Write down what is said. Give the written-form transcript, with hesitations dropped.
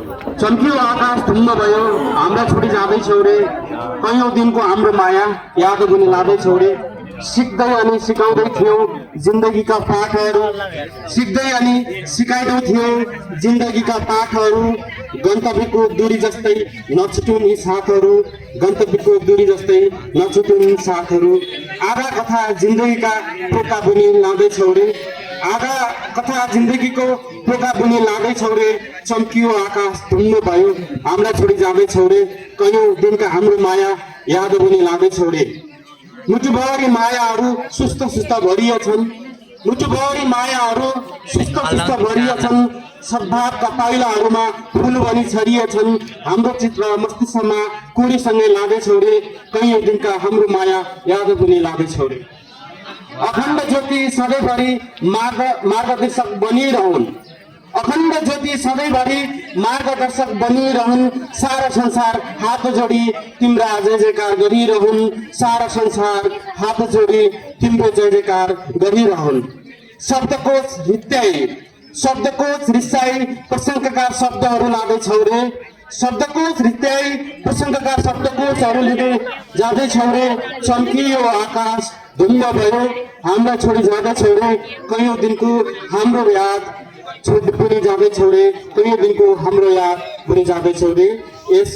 चम्कियो आकाश धुम्म भयो हाम्रा छोडी जाँदैछौ रे कैयौं दिनको हाम्रो माया याद पनि लाँदैछौ रे सिक्दै अनि सिकाउँदै थियौ जिन्दगीका पाठहरू सिक्दै अनि सिकाइदै थियौ जिन्दगीका पाठहरू गन्तव्यको दूरी जस्तै नछुटुन् यी साथहरू गन्तव्यको दूरी जस्तै नछुटुन् यी साथहरू आधा कथा जिन्दगीका पोका पनि लाँदैछौ रे आधा कथा जिन्दगीको पोका पनि लाँदैछौ रे चम्कियो आकाश धुम्म भयो हाम्रा छोडी जाँदैछौ रे कैयौं दिनका हाम्रो माया याद पनि लाँदैछौ रे मुटुभरि मायाहरू सुस्त सुस्त भरिएछन् मुटुभरि मायाहरू सुस्त सुस्त भरिएछन् सद्भावका पाइलाहरूमा फुल पनि छरिएछन् हाम्रो चित्र मस्तिष्कमा कोडीसँगै लाँदैछौ रे कैयौं दिनका हाम्रो माया याद पनि लाँदैछौ रे अखण्ड ज्योति सधैँभरि मार्गदर्शक बनिरहन् अखण्ड ज्योति सधैँभरि मार्गदर्शक बनिरहन् सारा संसार हात जोडी तिम्रा जय जयकार गरिरहन् सारा संसार हात जोडी तिम्रो जय जयकार गरिरहन् शब्दकोश रिसाई प्रशंकाका शब्दहरू लाँदैछौ रे शब्दकोश रित्याई प्रशंकाका शब्दकोशहरू लिँदै जाँदैछौ रे चम्कियो आकाश धुम्म भयो हाम्रा छोडी जाँदैछौ रे कैयौं दिनको हाम्रो याद छोडी पनि जाँदैछौ रे कैयौं दिनको हाम्रो याद पनि जाँदैछौ रे यस